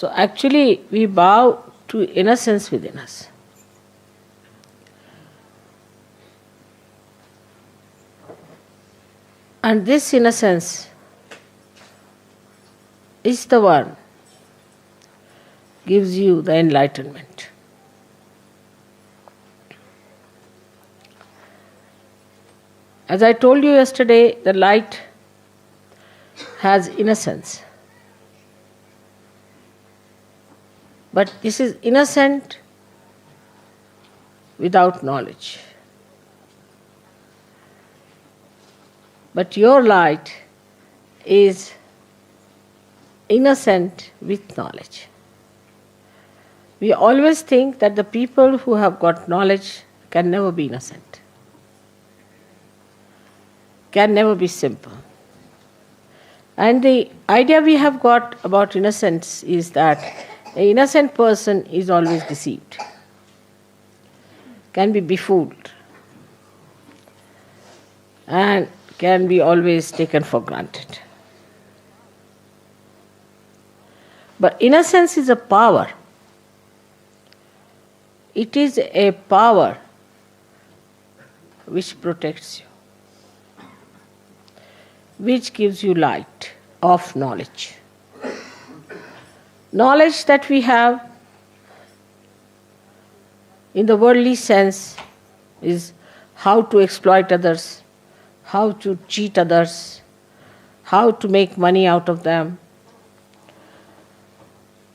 So actually we bow to innocence within us. And this innocence is the one gives you the enlightenment. As I told you yesterday, the light has innocence. But this is innocent without knowledge. But your light is innocent with knowledge. We always think that the people who have got knowledge can never be innocent, can never be simple. And the idea we have got about innocence is that an innocent person is always deceived, can be befooled, and can be always taken for granted. But innocence is a power. It is a power which protects you, which gives you light of knowledge. Knowledge that we have in the worldly sense is how to exploit others, how to cheat others, how to make money out of them,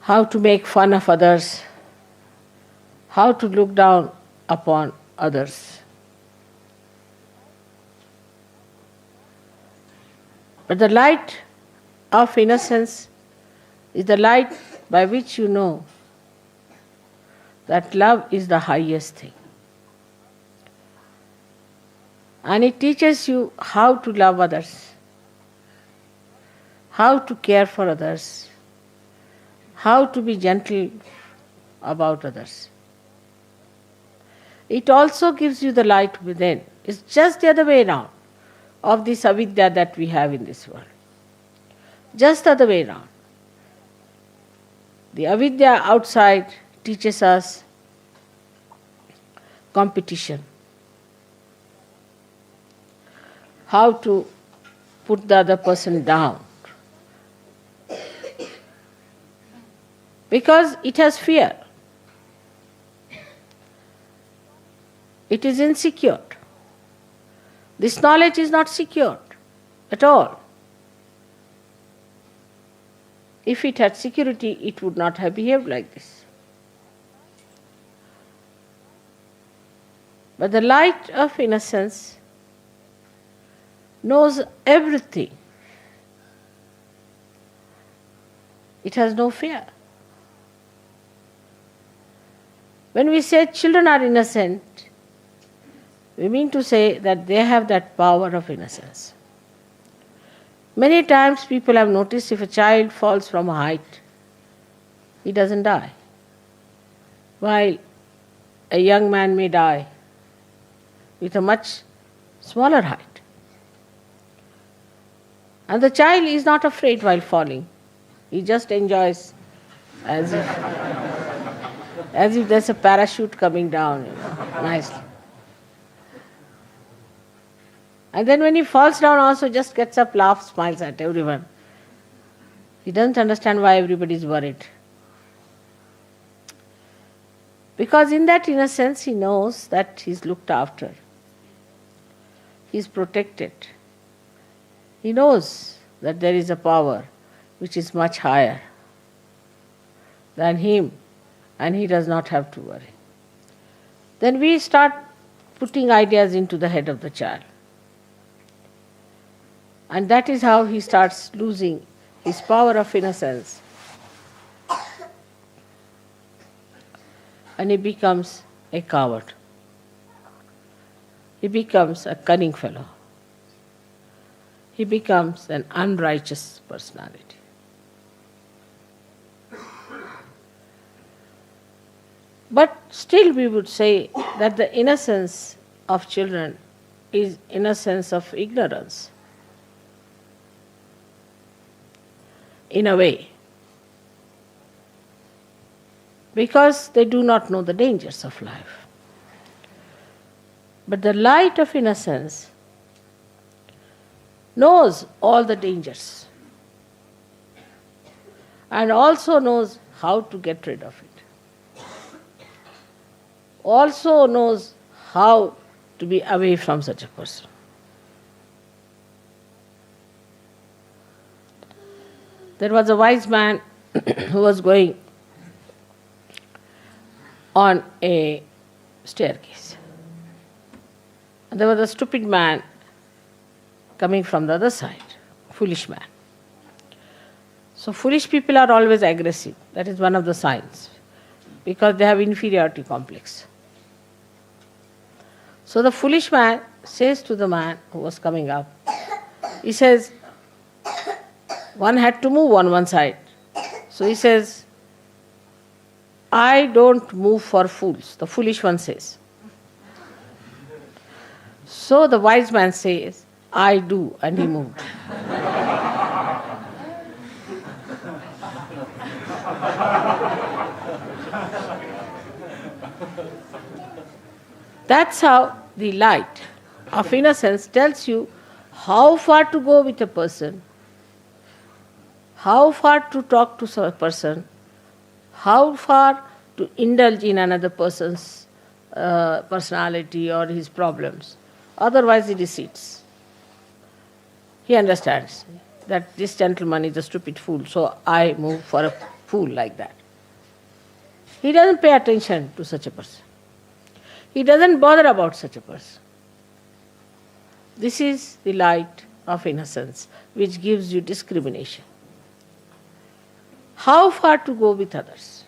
how to make fun of others, how to look down upon others. But the light of innocence is the light by which you know that love is the highest thing. And it teaches you how to love others, how to care for others, how to be gentle about others. It also gives you the light within. It's just the other way around of this avidya that we have in this world. Just the other way around. The avidya outside teaches us competition, how to put the other person down, because it has fear. It is insecure. This knowledge is not secure at all. If it had security, it would not have behaved like this. But the light of innocence knows everything. It has no fear. When we say children are innocent, we mean to say that they have that power of innocence. Many times people have noticed if a child falls from a height, he doesn't die, while a young man may die with a much smaller height. And the child is not afraid while falling. He just enjoys as if there's a parachute coming down, nicely. And then when he falls down also just gets up, laughs, smiles at everyone. He doesn't understand why everybody is worried. Because in that innocence he knows that he's looked after. He's protected. He knows that there is a power which is much higher than him, and he does not have to worry. Then we start putting ideas into the head of the child. And that is how he starts losing his power of innocence. And he becomes a coward. He becomes a cunning fellow. He becomes an unrighteous personality. But still we would say that the innocence of children is innocence of ignorance. In a way. because they do not know the dangers of life. But the light of innocence knows all the dangers and also knows how to get rid of it. Also knows how to be away from such a person. There was a wise man who was going on a staircase. And there was a stupid man coming from the other side, foolish man. So foolish people are always aggressive. That is one of the signs, because they have inferiority complex. So the foolish man says to the man who was coming up, he says, one had to move on one side. So he says, I don't move for fools, the foolish one says. So the wise man says, I do, and he moved. That's how the light of innocence tells you how far to go with a person, how far to talk to a person, how far to indulge in another person's personality or his problems. Otherwise he recedes. He understands that this gentleman is a stupid fool, so I move for a fool like that. He doesn't pay attention to such a person. He doesn't bother about such a person. This is the light of innocence which gives you discrimination. How far to go with others.